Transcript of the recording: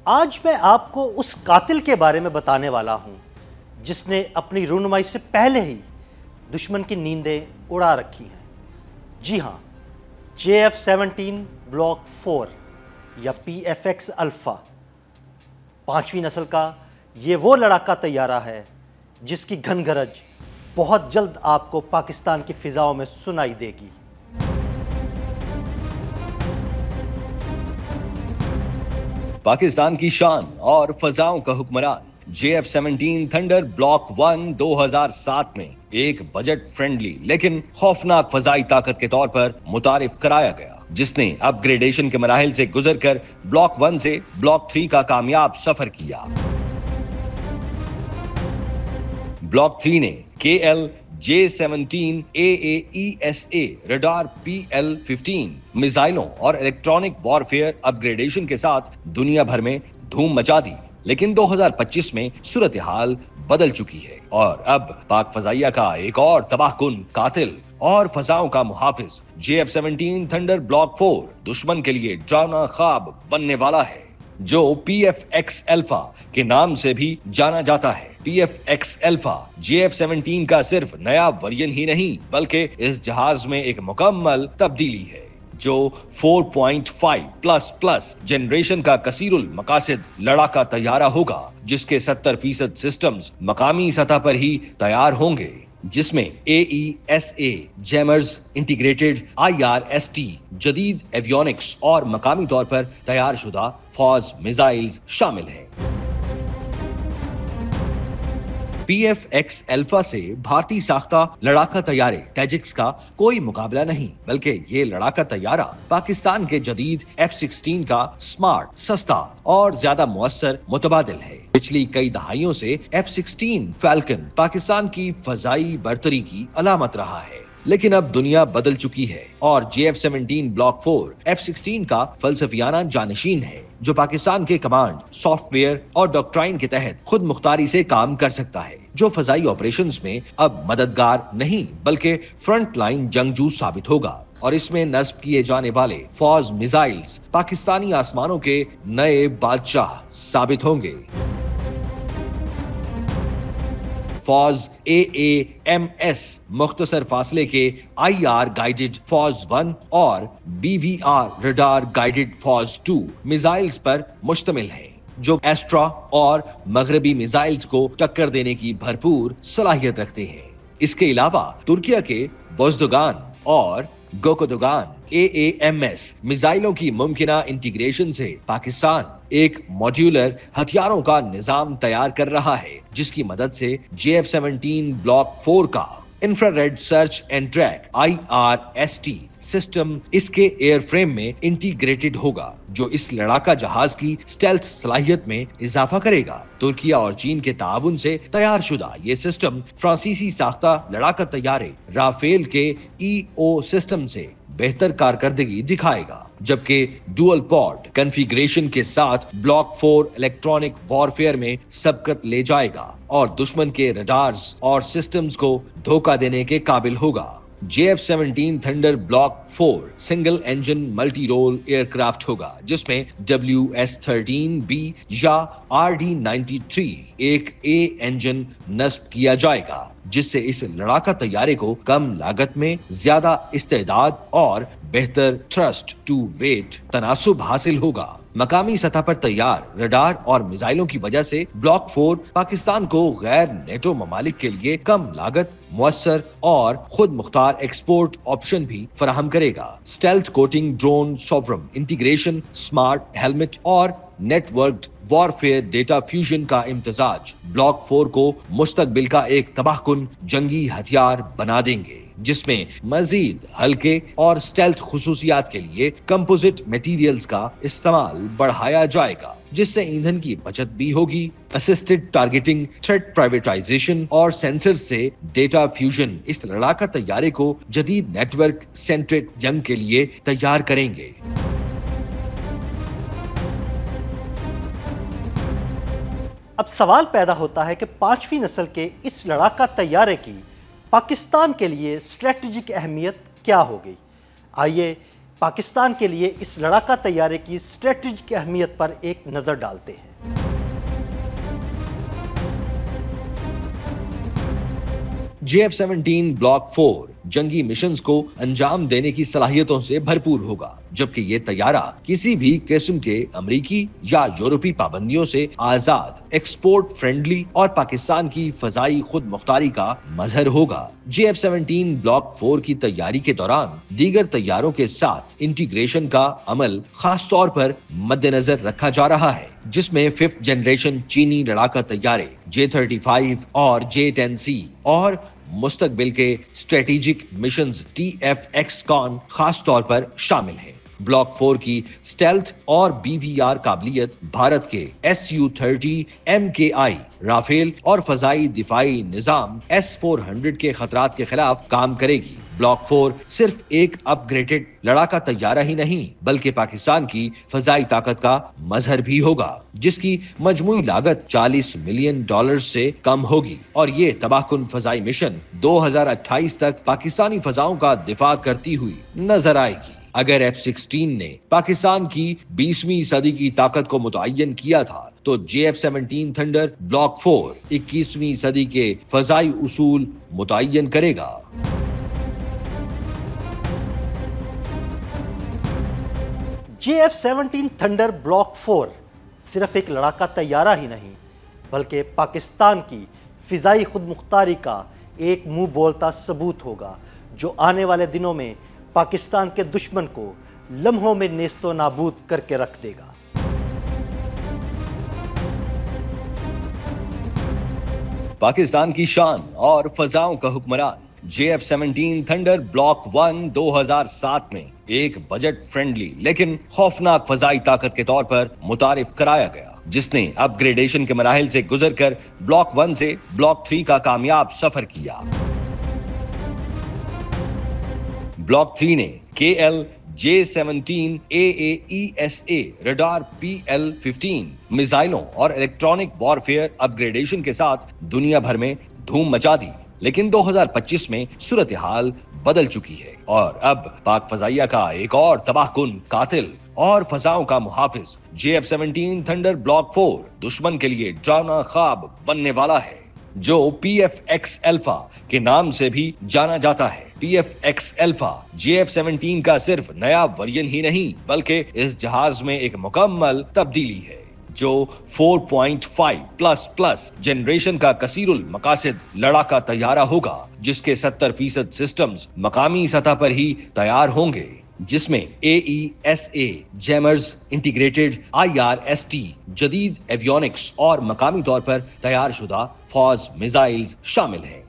آج میں آپ کو اس قاتل کے بارے میں بتانے والا ہوں جس نے اپنی رونمائی سے پہلے ہی دشمن کی نیندیں اڑا رکھی ہیں۔ جی ہاں، JF-17 بلاک 4 یا PFX الفا 5ویں نسل کا یہ وہ لڑاکا طیارہ ہے جس کی گھن گرج بہت جلد آپ کو پاکستان کی فضاؤں میں سنائی دے گی۔ پاکستان کی شان اور فضاؤں کا حکمران JF-17 تھنڈر بلاک 1 2007 میں ایک بجٹ فرینڈلی لیکن خوفناک فضائی طاقت کے طور پر متعارف کرایا گیا، جس نے اپ گریڈیشن کے مراحل سے گزر کر بلاک 1 سے بلاک 3 کا کامیاب سفر کیا۔ بلاک 3 نے KL J-17 AAESA radar PL-15 میزائلوں اور الیکٹرانک وارفیئر اپ گریڈیشن کے ساتھ دنیا بھر میں دھوم مچا دی، لیکن 2025 میں صورتحال بدل چکی ہے اور اب پاک فضائیہ کا ایک اور تباہ کن قاتل اور فضاؤں کا محافظ JF-17 تھنڈر بلاک 4 دشمن کے لیے ڈراؤنا خواب بننے والا ہے، جو PFX الفا کے نام سے بھی جانا جاتا ہے۔ PFX الفا JF-17 کا صرف نیا ورژن ہی نہیں بلکہ اس جہاز میں ایک مکمل تبدیلی ہے، جو 4.5++ جنریشن کا کثیر المقاصد لڑاکا طیارہ ہوگا، جس کے 70% سسٹمز مقامی سطح پر ہی تیار ہوں گے، جس میں AESA جیمرز، انٹیگریٹڈ IRST، جدید ایویونکس اور مقامی طور پر تیار شدہ فوز میزائلز شامل ہیں۔ PFX الفا سے بھارتی ساختہ لڑاکا طیارے تیجکس کا کوئی مقابلہ نہیں، بلکہ یہ لڑاکا طیارہ پاکستان کے جدید F-16 کا سمارٹ، سستا اور زیادہ مؤثر متبادل ہے۔ پچھلی کئی دہائیوں سے F-16 فالکن پاکستان کی فضائی برتری کی علامت رہا ہے، لیکن اب دنیا بدل چکی ہے اور JF-17 بلاک 4 F-16 کا فلسفیانہ جانشین ہے، جو پاکستان کے کمانڈ، سافٹ ویئر اور ڈاکٹرائن کے تحت خود مختاری سے کام کر سکتا ہے، جو فضائی آپریشنز میں اب مددگار نہیں بلکہ فرنٹ لائن جنگجو ثابت ہوگا، اور اس میں نصب کیے جانے والے فوز میزائلز پاکستانی آسمانوں کے نئے بادشاہ ثابت ہوں گے۔ فوز AAMS مختصر فاصلے کے IR گائیڈڈ فوز 1 اور BVR ریڈار گائیڈڈ فوز 2 میزائلز پر مشتمل ہے، جو ایسٹرا اور مغربی میزائلز کو ٹکر دینے کی بھرپور صلاحیت رکھتے ہیں۔ اس کے علاوہ ترکیہ کے بوزدگان اور گوکودگان AAMS میزائلوں کی ممکنہ انٹیگریشن سے پاکستان ایک ماڈیولر ہتھیاروں کا نظام تیار کر رہا ہے، جس کی مدد سے JF-17 بلاک 4 کا infrared search and track IRST system اس کے ایئر فریم میں انٹیگریٹڈ ہوگا، جو اس لڑاکا جہاز کی سٹیلتھ صلاحیت میں اضافہ کرے گا۔ ترکیہ اور چین کے تعاون سے تیار شدہ یہ سسٹم فرانسیسی ساختہ لڑاکا طیارے رافیل کے EO سسٹم سے بہتر کارکردگی دکھائے گا، جبکہ ڈوئل پورٹ کنفیگریشن کے ساتھ بلاک 4 الیکٹرانک وارفیئر میں سبقت لے جائے گا اور دشمن کے ریڈارز اور سسٹمز کو دھوکہ دینے کے قابل ہوگا۔ JF-17 thunder block 4 single engine multi role aircraft ہوگا، جس میں WS-13B یا RD-93 ایک A انجن نصب کیا جائے گا، جس سے اس لڑاکا طیارے کو کم لاگت میں زیادہ استعداد اور بہتر تھرسٹ ٹو ویٹ تناسب حاصل ہوگا۔ مقامی سطح پر تیار ریڈار اور میزائلوں کی وجہ سے بلاک 4 پاکستان کو غیر نیٹو ممالک کے لیے کم لاگت، مؤثر اور خود مختار ایکسپورٹ آپشن بھی فراہم کرے گا۔ Stealth coating, drone swarm integration, smart helmet اور networked warfare data fusion کا امتزاج بلاک 4 کو مستقبل کا ایک تباہ کن جنگی ہتھیار بنا دیں گے، جس میں مزید ہلکے اور اسٹیلتھ خصوصیات کے لیے کمپوزٹ میٹیریلز کا استعمال بڑھایا جائے گا، جس سے ایندھن کی بچت بھی ہوگی۔ اسسٹڈ ٹارگیٹنگ، تھریٹ پرائیویٹائزیشن اور سینسر سے ڈیٹا فیوژن اس لڑاکا طیارے کو جدید نیٹ ورک سینٹرک جنگ کے لیے تیار کریں گے۔ اب سوال پیدا ہوتا ہے کہ 5ویں نسل کے اس لڑاکا طیارے کی پاکستان کے لیے اسٹریٹجک اہمیت کیا ہو گئی؟ آئیے پاکستان کے لیے اس لڑاکا طیارے کی اسٹریٹجک اہمیت پر ایک نظر ڈالتے ہیں۔ JF-17 بلاک 4 جنگی مشنز کو انجام دینے کی صلاحیتوں سے بھرپور ہوگا، جبکہ یہ طیارہ کسی بھی قسم کے امریکی یا یورپی پابندیوں سے آزاد، ایکسپورٹ فرینڈلی اور پاکستان کی فضائی خود مختاری کا مظہر ہوگا۔ JF-17 بلاک 4 کی تیاری کے دوران دیگر طیاروں کے ساتھ انٹیگریشن کا عمل خاص طور پر مد نظر رکھا جا رہا ہے، جس میں 5th جنریشن چینی لڑاکا طیارے J-35 اور J-10C اور مستقبل کے اسٹریٹجک مشنز TF-XCON خاص طور پر شامل ہیں۔ بلاک 4 کی اسٹیلتھ اور BVR قابلیت بھارت کے Su-30 MKI رافیل اور فضائی دفاعی نظام S-400 کے خطرات کے خلاف کام کرے گی۔ بلاک 4 صرف ایک اپ گریڈڈ لڑاکا طیارہ ہی نہیں بلکہ پاکستان کی فضائی طاقت کا مظہر بھی ہوگا، جس کی مجموعی لاگت $40 ملین سے کم ہوگی، اور یہ تباہ کن فضائی مشن 2028 تک پاکستانی فضاؤں کا دفاع کرتی ہوئی نظر آئے گی۔ اگر F-16 نے پاکستان کی 20ویں صدی کی طاقت کو متعین کیا تھا تو JF-17 تھنڈر بلاک 4 21ویں صدی کے فضائی اصول متعین کرے گا۔ JF-17 تھنڈر بلاک 4 صرف ایک لڑاکا طیارہ ہی نہیں بلکہ پاکستان کی فضائی خود مختاری کا ایک منہ بولتا ثبوت ہوگا، جو آنے والے دنوں میں پاکستان کے دشمن کو لمحوں میں نیست و نابود کر کے رکھ دے گا۔ پاکستان کی شان اور فضاؤں کا حکمران JF-17 تھنڈر بلاک 1 2007 میں ایک بجٹ فرینڈلی لیکن خوفناک فضائی طاقت کے طور پر متعارف کرایا گیا، جس نے اپ گریڈیشن کے مراحل سے گزر کر بلاک 1 سے بلاک 3 کا کامیاب سفر کیا۔ بلاک 3 نے KL J-17 AAESA radar PL-15 میزائلوں اور الیکٹرانک وارفیئر اپ گریڈیشن کے ساتھ دنیا بھر میں دھوم مچا دی، لیکن 2025 میں صورتحال بدل چکی ہے اور اب پاک فضائیہ کا ایک اور تباہ کن قاتل اور فضاؤں کا محافظ JF-17 تھنڈر بلاک 4 دشمن کے لیے ڈراؤنا خواب بننے والا ہے، جو PF-X الفا کے نام سے بھی جانا جاتا ہے۔ PF-X الفا JF-17 کا صرف نیا ورژن ہی نہیں بلکہ اس جہاز میں ایک مکمل تبدیلی ہے، جو 4.5++ جنریشن کا کثیر المقاصد لڑاکا طیارہ ہوگا، جس کے 70% سسٹمز مقامی سطح پر ہی تیار ہوں گے، جس میں AESA جیمرز، انٹیگریٹڈ IRST جدید ایویونکس اور مقامی طور پر تیار شدہ فوز میزائلز شامل ہیں۔